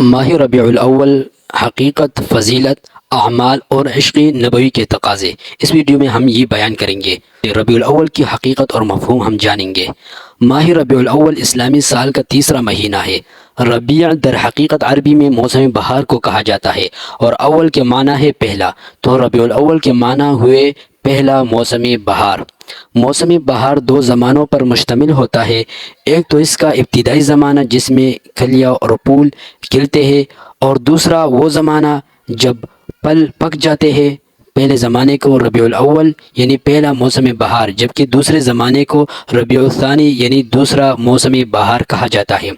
ماہ ربیع الاول، حقیقت، فضیلت، اعمال اور عشق نبوی کے تقاضے۔ اس ویڈیو میں ہم یہ بیان کریں گے۔ ربیع الاول کی حقیقت اور مفہوم ہم جانیں گے۔ ماہ ربیع الاول اسلامی سال کا تیسرا مہینہ ہے۔ ربیع در حقیقت عربی میں موسم بہار کو کہا جاتا ہے اور اول کے معنی ہے پہلا، تو ربیع الاول کے معنی ہوئے پہلا موسم بہار۔ موسم بہار دو زمانوں پر مشتمل ہوتا ہے، ایک تو اس کا ابتدائی زمانہ جس میں کلیاں اور پھول کھلتے ہیں، اور دوسرا وہ زمانہ جب پھل پک جاتے ہیں۔ پہلے زمانے کو ربیع الاول یعنی پہلا موسم بہار، جبکہ دوسرے زمانے کو ربیع الثانی یعنی دوسرا موسم بہار کہا جاتا ہے۔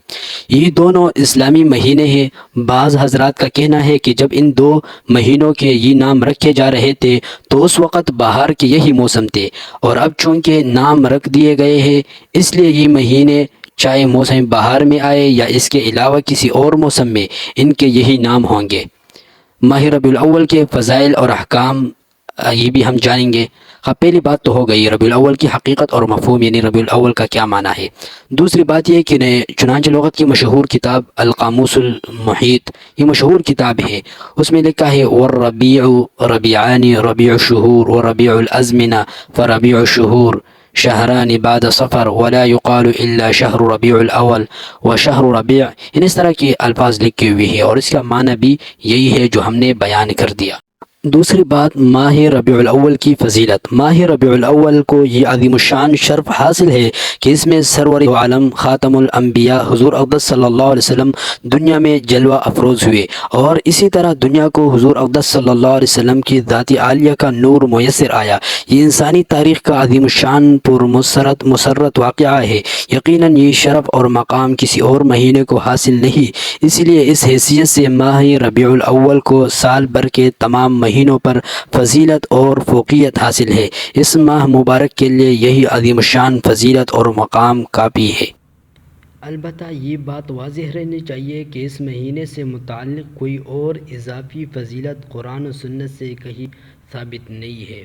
یہ دونوں اسلامی مہینے ہیں۔ بعض حضرات کا کہنا ہے کہ جب ان دو مہینوں کے یہ نام رکھے جا رہے تھے تو اس وقت بہار کے یہی موسم تھے، اور اب چونکہ نام رکھ دیے گئے ہیں اس لیے یہ مہینے چاہے موسم بہار میں آئے یا اس کے علاوہ کسی اور موسم میں ان کے یہی نام ہوں گے۔ ماہ ربیع الاول کے فضائل اور احکام یہ بھی ہم جانیں گے۔ پہلی بات تو ہو گئی ربیع الاول کی حقیقت اور مفہوم، یعنی ربیع الاول کا کیا معنی ہے۔ دوسری بات یہ کہ چنانچہ لغت کی مشہور کتاب القاموس المحیط، یہ مشہور کتاب ہے، اس میں لکھا ہے والربیع ربیعان ربیع الشہور وربیع الازمنہ فربیع الشہور شہران بعد صفر ولا يقال الا شہر ربیع الاول وشہر ربیع، اس طرح کے الفاظ لکھے ہوئے ہیں، اور اس کا معنی بھی یہی ہے جو ہم نے بیان کر دیا۔ دوسری بات ماہ ربیع الاول کی فضیلت۔ ماہ ربیع الاول کو یہ عظیم الشان شرف حاصل ہے کہ اس میں سرور عالم خاتم الانبیاء حضور اقدس صلی اللہ علیہ وسلم دنیا میں جلوہ افروز ہوئے، اور اسی طرح دنیا کو حضور اقدس صلی اللہ علیہ وسلم کی ذات عالیہ کا نور میسر آیا۔ یہ انسانی تاریخ کا عظیم الشان پر مسرت واقعہ ہے۔ یقیناً یہ شرف اور مقام کسی اور مہینے کو حاصل نہیں، اس لیے اس حیثیت سے ماہ ربیع الاول کو سال بھر کے تمام مہینوں پر فضیلت اور فوقیت حاصل ہے۔ اس ماہ مبارک کے لیے یہی عظیم الشان فضیلت اور مقام کافی ہے۔ البتہ یہ بات واضح رہنی چاہیے کہ اس مہینے سے متعلق کوئی اور اضافی فضیلت قرآن و سنت سے کہیں ثابت نہیں ہے۔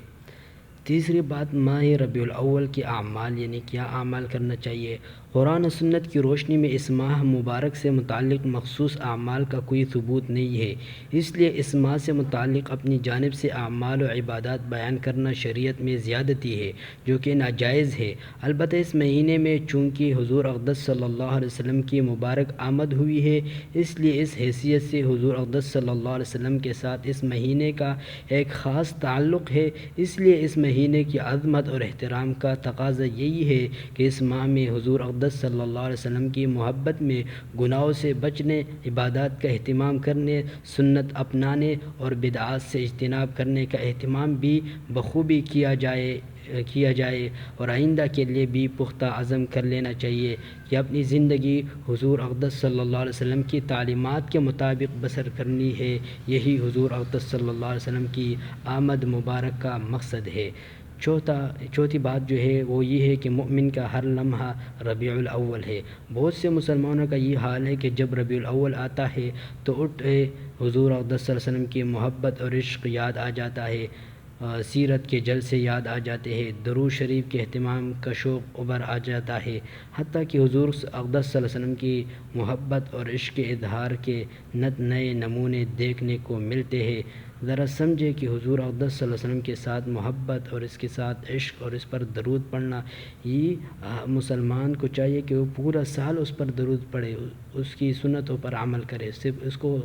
تیسری بات ماہ ربیع الاول کے اعمال، یعنی کیا اعمال کرنا چاہیے۔ قرآن و سنت کی روشنی میں اس ماہ مبارک سے متعلق مخصوص اعمال کا کوئی ثبوت نہیں ہے، اس لیے اس ماہ سے متعلق اپنی جانب سے اعمال و عبادات بیان کرنا شریعت میں زیادتی ہے جو کہ ناجائز ہے۔ البتہ اس مہینے میں چونکہ حضور اقدس صلی اللہ علیہ وسلم کی مبارک آمد ہوئی ہے، اس لیے اس حیثیت سے حضور اقدس صلی اللہ علیہ وسلم کے ساتھ اس مہینے کا ایک خاص تعلق ہے، اس لیے اس مہینے کی عظمت اور احترام کا تقاضا یہی ہے کہ اس ماہ میں حضور اقدس صلی اللہ علیہ وسلم کی محبت میں گناہوں سے بچنے، عبادات کا اہتمام کرنے، سنت اپنانے اور بدعات سے اجتناب کرنے کا اہتمام بھی بخوبی کیا جائے اور آئندہ کے لیے بھی پختہ عزم کر لینا چاہیے کہ اپنی زندگی حضور اقدس صلی اللہ علیہ وسلم کی تعلیمات کے مطابق بسر کرنی ہے۔ یہی حضور اقدس صلی اللہ علیہ وسلم کی آمد مبارک کا مقصد ہے۔ چوتھی بات جو ہے وہ یہ ہے کہ مومن کا ہر لمحہ ربیع الاول ہے۔ بہت سے مسلمانوں کا یہ حال ہے کہ جب ربیع الاول آتا ہے تو اٹھے حضور اقدس صلی اللہ علیہ وسلم کی محبت اور عشق یاد آ جاتا ہے، سیرت کے جلسے یاد آ جاتے ہیں، درود شریف کے اہتمام کا شوق ابھر آ جاتا ہے، حتیٰ کہ حضور اقدس صلی اللہ علیہ وسلم کی محبت اور عشق کے اظہار کے نئے نمونے دیکھنے کو ملتے ہیں۔ ذرا سمجھے کہ حضور اقدس صلی اللہ علیہ وسلم کے ساتھ محبت اور اس کے ساتھ عشق اور اس پر درود پڑھنا، یہ مسلمان کو چاہیے کہ وہ پورا سال اس پر درود پڑھے، اس کی سنتوں پر عمل کرے، صرف اس کو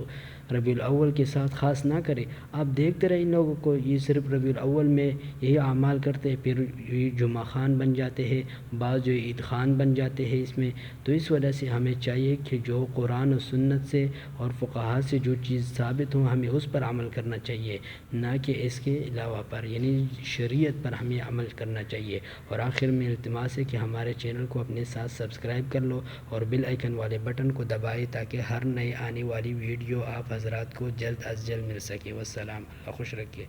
ربیع الاول کے ساتھ خاص نہ کرے۔ آپ دیکھتے رہے ان لوگوں کو، یہ صرف ربیع الاول میں یہی اعمال کرتے ہیں، پھر یہ جمعہ خان بن جاتے ہیں، بعض جو عید خان بن جاتے ہیں اس میں۔ تو اس وجہ سے ہمیں چاہیے کہ جو قرآن و سنت سے اور فقہا سے جو چیز ثابت ہوں ہمیں اس پر عمل کرنا چاہیے، نہ کہ اس کے علاوہ پر، یعنی شریعت پر ہمیں عمل کرنا چاہیے۔ اور آخر میں التماس ہے کہ ہمارے چینل کو اپنے ساتھ سبسکرائب کر لو اور بیل آئیکن والے بٹن کو دبائے تاکہ ہر نئے آنے والی ویڈیو آپ حضرات کو جلد از جلد مل سکے۔ والسلام، اللہ خوش رکھے۔